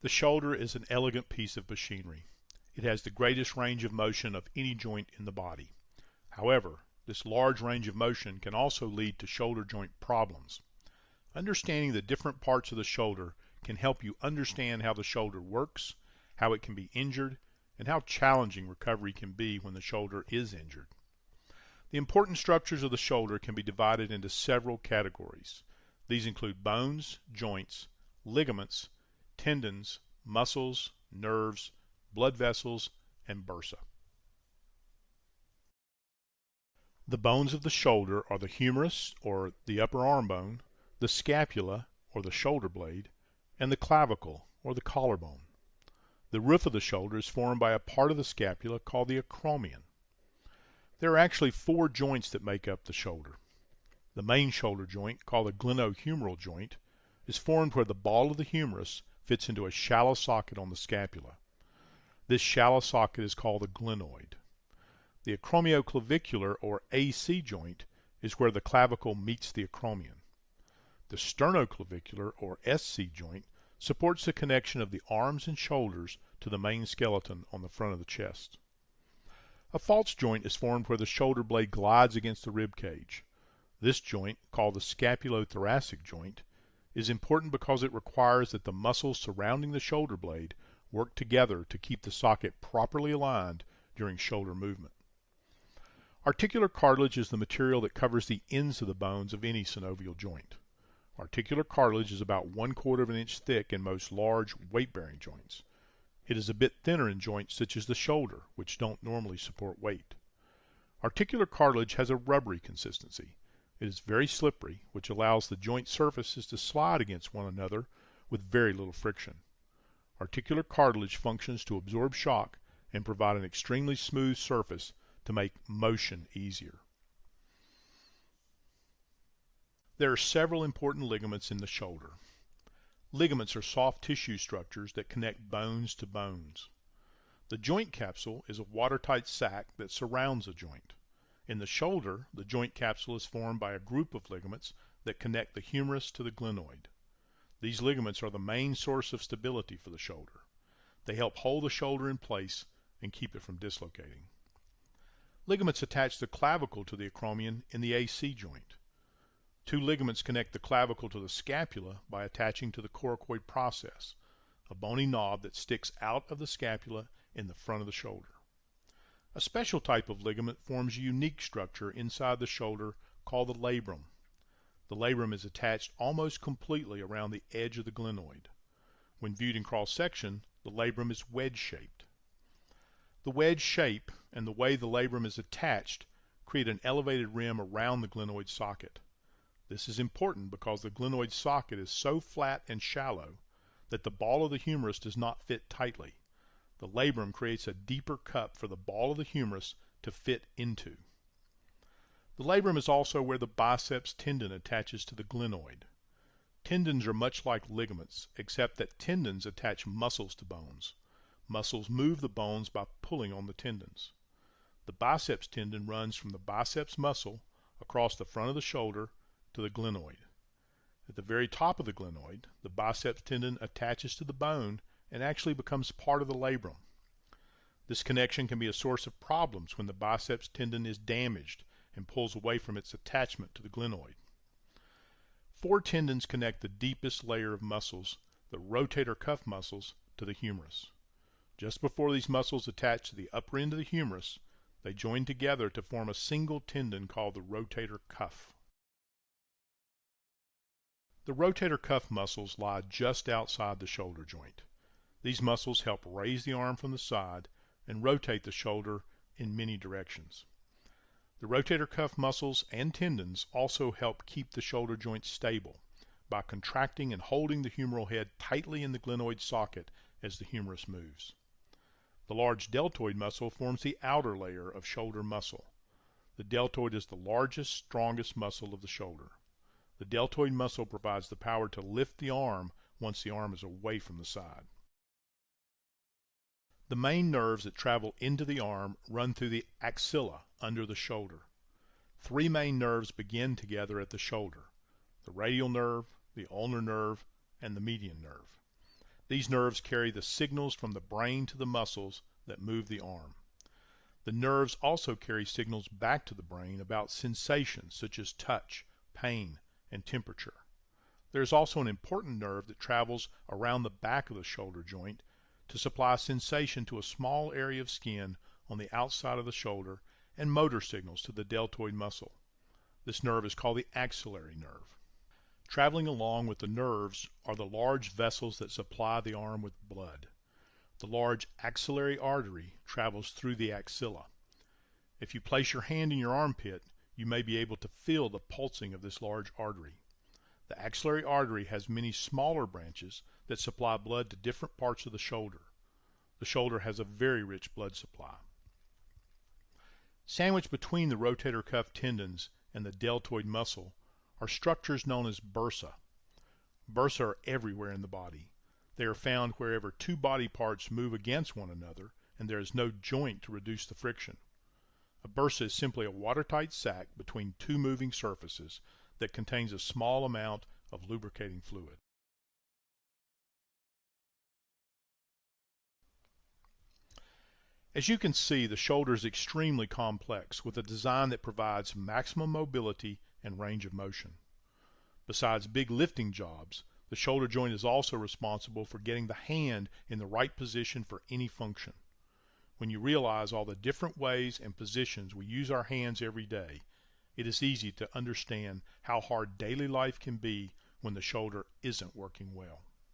The shoulder is an elegant piece of machinery. It has the greatest range of motion of any joint in the body. However, this large range of motion can also lead to shoulder joint problems. Understanding the different parts of the shoulder can help you understand how the shoulder works, how it can be injured, and how challenging recovery can be when the shoulder is injured. The important structures of the shoulder can be divided into several categories. These include bones, joints, ligaments, tendons, muscles, nerves, blood vessels, and bursa. The bones of the shoulder are the humerus, or the upper arm bone, the scapula, or the shoulder blade, and the clavicle, or the collarbone. The roof of the shoulder is formed by a part of the scapula called the acromion. There are actually 4 joints that make up the shoulder. The main shoulder joint, called the glenohumeral joint, is formed where the ball of the humerus fits into a shallow socket on the scapula. This shallow socket is called the glenoid. The acromioclavicular, or AC joint, is where the clavicle meets the acromion. The sternoclavicular, or SC joint, supports the connection of the arms and shoulders to the main skeleton on the front of the chest. A false joint is formed where the shoulder blade glides against the rib cage. This joint, called the scapulothoracic joint, is important because it requires that the muscles surrounding the shoulder blade work together to keep the socket properly aligned during shoulder movement. Articular cartilage is the material that covers the ends of the bones of any synovial joint. Articular cartilage is about 1/4 of an inch thick in most large, weight-bearing joints. It is a bit thinner in joints such as the shoulder, which don't normally support weight. Articular cartilage has a rubbery consistency. It is very slippery, which allows the joint surfaces to slide against one another with very little friction. Articular cartilage functions to absorb shock and provide an extremely smooth surface to make motion easier. There are several important ligaments in the shoulder. Ligaments are soft tissue structures that connect bones to bones. The joint capsule is a watertight sac that surrounds a joint. In the shoulder, the joint capsule is formed by a group of ligaments that connect the humerus to the glenoid. These ligaments are the main source of stability for the shoulder. They help hold the shoulder in place and keep it from dislocating. Ligaments attach the clavicle to the acromion in the AC joint. 2 ligaments connect the clavicle to the scapula by attaching to the coracoid process, a bony knob that sticks out of the scapula in the front of the shoulder. A special type of ligament forms a unique structure inside the shoulder called the labrum. The labrum is attached almost completely around the edge of the glenoid. When viewed in cross-section, the labrum is wedge-shaped. The wedge shape and the way the labrum is attached create an elevated rim around the glenoid socket. This is important because the glenoid socket is so flat and shallow that the ball of the humerus does not fit tightly. The labrum creates a deeper cup for the ball of the humerus to fit into. The labrum is also where the biceps tendon attaches to the glenoid. Tendons are much like ligaments, except that tendons attach muscles to bones. Muscles move the bones by pulling on the tendons. The biceps tendon runs from the biceps muscle across the front of the shoulder to the glenoid. At the very top of the glenoid, the biceps tendon attaches to the bone and actually becomes part of the labrum. This connection can be a source of problems when the biceps tendon is damaged and pulls away from its attachment to the glenoid. 4 tendons connect the deepest layer of muscles, the rotator cuff muscles, to the humerus. Just before these muscles attach to the upper end of the humerus, they join together to form a single tendon called the rotator cuff. The rotator cuff muscles lie just outside the shoulder joint. These muscles help raise the arm from the side and rotate the shoulder in many directions. The rotator cuff muscles and tendons also help keep the shoulder joint stable by contracting and holding the humeral head tightly in the glenoid socket as the humerus moves. The large deltoid muscle forms the outer layer of shoulder muscle. The deltoid is the largest, strongest muscle of the shoulder. The deltoid muscle provides the power to lift the arm once the arm is away from the side. The main nerves that travel into the arm run through the axilla under the shoulder. 3 main nerves begin together at the shoulder: the radial nerve, the ulnar nerve, and the median nerve. These nerves carry the signals from the brain to the muscles that move the arm. The nerves also carry signals back to the brain about sensations such as touch, pain, and temperature. There is also an important nerve that travels around the back of the shoulder joint to supply sensation to a small area of skin on the outside of the shoulder and motor signals to the deltoid muscle. This nerve is called the Axillary Nerve. Traveling along with the nerves are the large vessels that supply the arm with blood. The large axillary artery travels through the axilla. If you place your hand in your armpit, you may be able to feel the pulsing of this large artery. The axillary artery has many smaller branches that supply blood to different parts of the shoulder. The shoulder has a very rich blood supply. Sandwiched between the rotator cuff tendons and the deltoid muscle are structures known as bursa. Bursa are everywhere in the body. They are found wherever two body parts move against one another and there is no joint to reduce the friction. A bursa is simply a watertight sac between two moving surfaces that contains a small amount of lubricating fluid. As you can see, the shoulder is extremely complex with a design that provides maximum mobility and range of motion. Besides big lifting jobs, the shoulder joint is also responsible for getting the hand in the right position for any function. When you realize all the different ways and positions we use our hands every day, it is easy to understand how hard daily life can be when the shoulder isn't working well.